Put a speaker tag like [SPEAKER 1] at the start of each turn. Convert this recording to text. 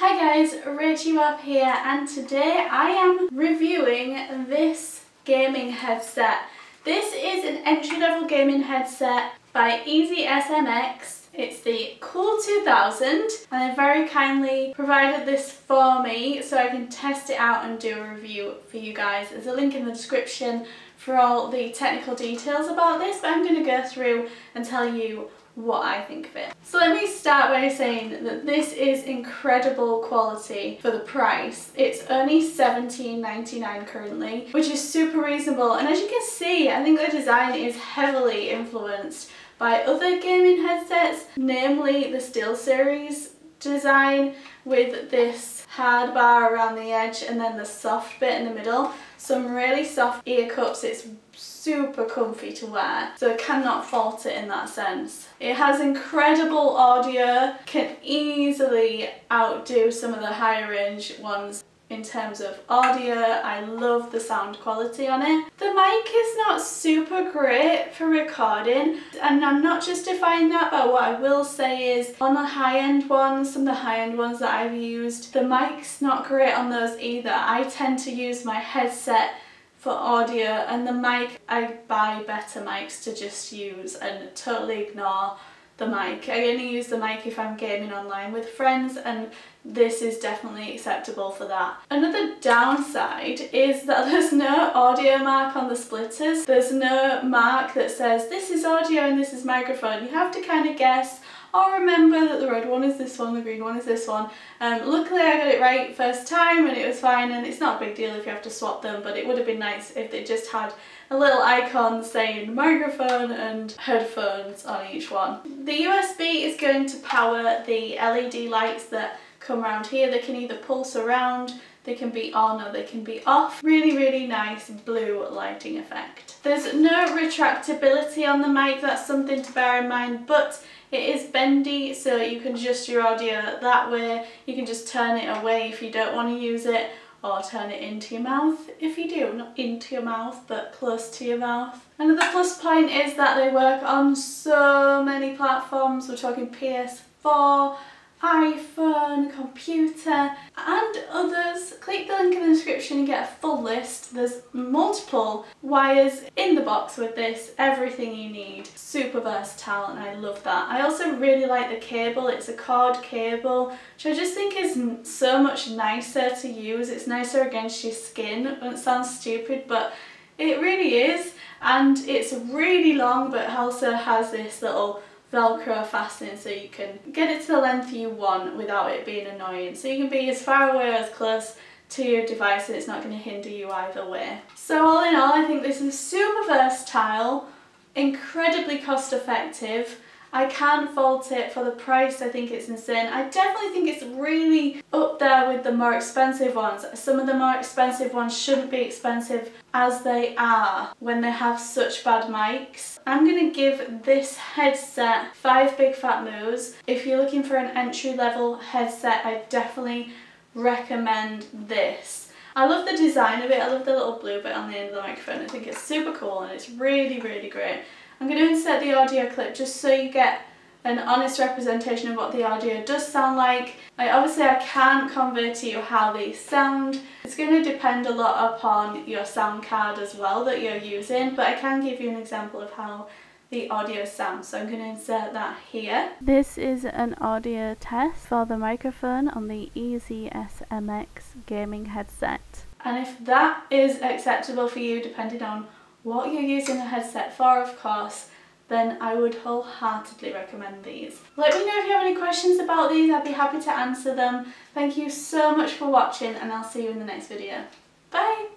[SPEAKER 1] Hi guys, rachybop here, and today I am reviewing this gaming headset. This is an entry-level gaming headset by EASYSMX. It's the Cool 2000, and they very kindly provided this for me so I can test it out and do a review for you guys. There's a link in the description for all the technical details about this, but I'm going to go through and tell you what I think of it. So let me start by saying that this is incredible quality for the price. It's only $17.99 currently, which is super reasonable, and as you can see, I think the design is heavily influenced by other gaming headsets, namely the SteelSeries design with this hard bar around the edge and then the soft bit in the middle. Some really soft ear cups. It's super comfy to wear, so I cannot fault it in that sense. It has incredible audio, can easily outdo some of the higher range ones in terms of audio. I love the sound quality on it. The mic is not super great for recording, and I'm not justifying that, but what I will say is on the high-end ones, some of the high-end ones that I've used, the mic's not great on those either. I tend to use my headset for audio, and the mic, I buy better mics to just use and totally ignore the mic. I only use the mic if I'm gaming online with friends, and this is definitely acceptable for that. Another downside is that there's no audio mark on the splitters. There's no mark that says this is audio and this is microphone. You have to kind of guess or remember that the red one is this one, the green one is this one. Luckily I got it right first time and it was fine, and it's not a big deal if you have to swap them, but it would have been nice if they just had a little icon saying microphone and headphones on each one. The USB is going to power the LED lights that come around here. They can either pulse around, they can be on or they can be off. Really nice blue lighting effect. There's no retractability on the mic, that's something to bear in mind, but it is bendy, so you can adjust your audio that way. You can just turn it away if you don't want to use it, or turn it into your mouth if you do. Not into your mouth, but close to your mouth. Another plus point is that they work on so many platforms. We're talking PS4, iPhone, computer, and others. Click the link in the description and get a full list. There's multiple wires in the box with this, everything you need. Super versatile, and I love that. I also really like the cable. It's a cord cable, which I just think is so much nicer to use. It's nicer against your skin. It sounds stupid, but it really is, and it's really long, but it also has this little Velcro fastening so you can get it to the length you want without it being annoying. So you can be as far away or as close to your device and it's not going to hinder you either way. So all in all, I think this is super versatile, incredibly cost effective. I can't fault it for the price. I think it's insane. I definitely think it's really up there with the more expensive ones. Some of the more expensive ones shouldn't be expensive as they are when they have such bad mics. I'm going to give this headset 5 big fat moos. If you're looking for an entry-level headset, I definitely recommend this. I love the design of it. I love the little blue bit on the end of the microphone. I think it's super cool and it's really great. I'm going to insert the audio clip just so you get an honest representation of what the audio does sound like. Obviously I can't convey to you how these sound. It's going to depend a lot upon your sound card as well that you're using, but I can give you an example of how the audio sounds, so I'm going to insert that here. This is an audio test for the microphone on the EASYSMX gaming headset. And if that is acceptable for you, depending on what you're using the headset for, of course, then I would wholeheartedly recommend these. Let me know if you have any questions about these. I'd be happy to answer them. Thank you so much for watching, and I'll see you in the next video. Bye!